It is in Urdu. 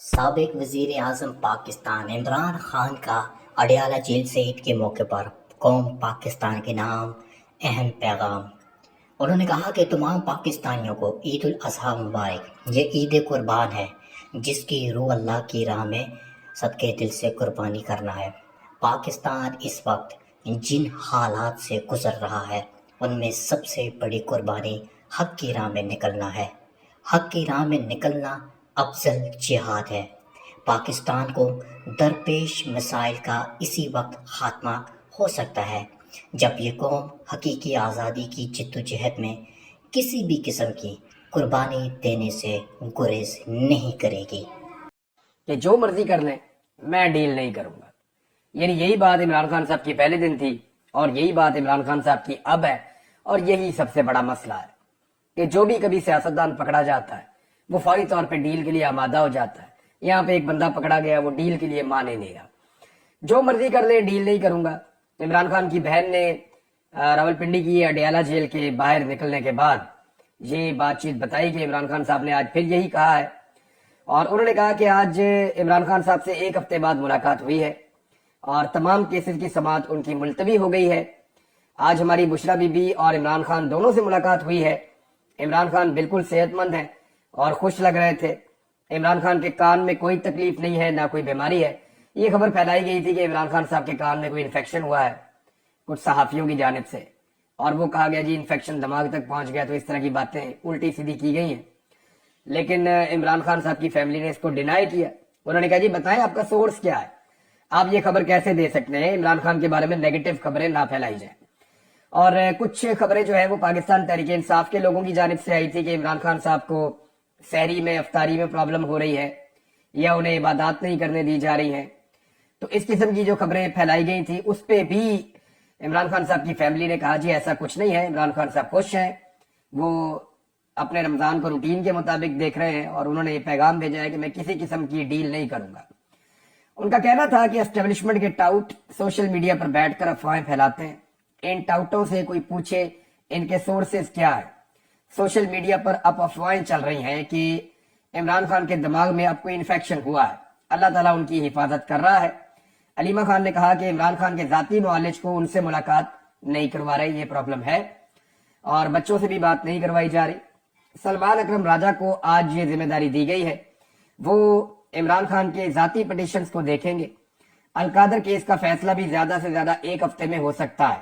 سابق وزیر اعظم پاکستان عمران خان کا اڈیالہ جیل سے عید کے موقع پر قوم پاکستان کے نام اہم پیغام۔ انہوں نے کہا کہ تمام پاکستانیوں کو عید الاضحیٰ مبارک۔ یہ عید قربان ہے جس کی روح اللہ کی راہ میں صدقے دل سے قربانی کرنا ہے۔ پاکستان اس وقت جن حالات سے گزر رہا ہے ان میں سب سے بڑی قربانی حق کی راہ میں نکلنا ہے۔ حق کی راہ میں نکلنا افضل جہاد ہے۔ پاکستان کو درپیش مسائل کا اسی وقت خاتمہ ہو سکتا ہے جب یہ قوم حقیقی آزادی کی جدوجہد میں کسی بھی قسم کی قربانی دینے سے گریز نہیں کرے گی۔ کہ جو مرضی کر لیں میں ڈیل نہیں کروں گا، یعنی یہی بات عمران خان صاحب کی پہلے دن تھی اور یہی بات عمران خان صاحب کی اب ہے، اور یہی سب سے بڑا مسئلہ ہے کہ جو بھی کبھی سیاستدان پکڑا جاتا ہے وہ فوری طور پہ ڈیل کے لیے آمادہ ہو جاتا ہے۔ یہاں پہ ایک بندہ پکڑا گیا وہ ڈیل کے لیے مانے نہیں رہا، جو مرضی کر لے ڈیل نہیں کروں گا۔ عمران خان کی بہن نے راولپنڈی کی اڈیالہ جیل کے باہر نکلنے کے بعد یہ بات چیت بتائی کہ عمران خان صاحب نے آج پھر یہی کہا ہے، اور انہوں نے کہا کہ آج عمران خان صاحب سے ایک ہفتے بعد ملاقات ہوئی ہے اور تمام کیسز کی سماعت ان کی ملتوی ہو گئی ہے۔ آج ہماری بشرا بی بی اور عمران خان دونوں سے ملاقات ہوئی ہے۔ عمران خان بالکل صحت مند ہیں اور خوش لگ رہے تھے۔ عمران خان کے کان میں کوئی تکلیف نہیں ہے، نہ کوئی بیماری ہے۔ یہ خبر پھیلائی گئی تھی کہ عمران خان صاحب کے کان میں کوئی انفیکشن ہوا ہے کچھ صحافیوں کی جانب سے، اور وہ کہا گیا جی انفیکشن دماغ تک پہنچ گیا، تو اس طرح کی باتیں الٹی سیدھی کی گئی ہیں۔ لیکن عمران خان صاحب کی فیملی نے اس کو ڈینائی کیا۔ انہوں نے کہا جی بتائیں آپ کا سورس کیا ہے، آپ یہ خبر کیسے دے سکتے ہیں، عمران خان کے بارے میں نیگیٹو خبریں نہ پھیلائی جائیں۔ اور کچھ خبریں جو ہیں وہ پاکستان تحریک انصاف کے لوگوں کی جانب سے آئی تھی کہ عمران خان صاحب کو سحری میں افطاری میں پرابلم ہو رہی ہے یا انہیں عبادات نہیں کرنے دی جا رہی ہیں۔ تو اس قسم کی جو خبریں پھیلائی گئی تھی اس پہ بھی عمران خان صاحب کی فیملی نے کہا جی ایسا کچھ نہیں ہے، عمران خان صاحب خوش ہیں، وہ اپنے رمضان کو روٹین کے مطابق دیکھ رہے ہیں، اور انہوں نے یہ پیغام بھیجا ہے کہ میں کسی قسم کی ڈیل نہیں کروں گا۔ ان کا کہنا تھا کہ اسٹیبلشمنٹ کے ٹاؤٹ سوشل میڈیا پر بیٹھ کر افواہیں پھیلاتے ہیں، ان ٹاؤٹوں سے کوئی پوچھے ان کے سورسز کیا ہے۔ سوشل میڈیا پر اب افواہیں چل رہی ہیں کہ عمران خان کے دماغ میں اب کوئی انفیکشن ہوا ہے، اللہ تعالیٰ ان کی حفاظت کر رہا ہے۔ علیمہ خان نے کہا کہ عمران خان کے ذاتی معالج کو ان سے ملاقات نہیں کروا رہے، یہ پرابلم ہے، اور بچوں سے بھی بات نہیں کروائی جا رہی۔ سلمان اکرم راجہ کو آج یہ ذمہ داری دی گئی ہے، وہ عمران خان کے ذاتی پٹیشنز کو دیکھیں گے۔ القادر کیس کا فیصلہ بھی زیادہ سے زیادہ ایک ہفتے میں ہو سکتا ہے۔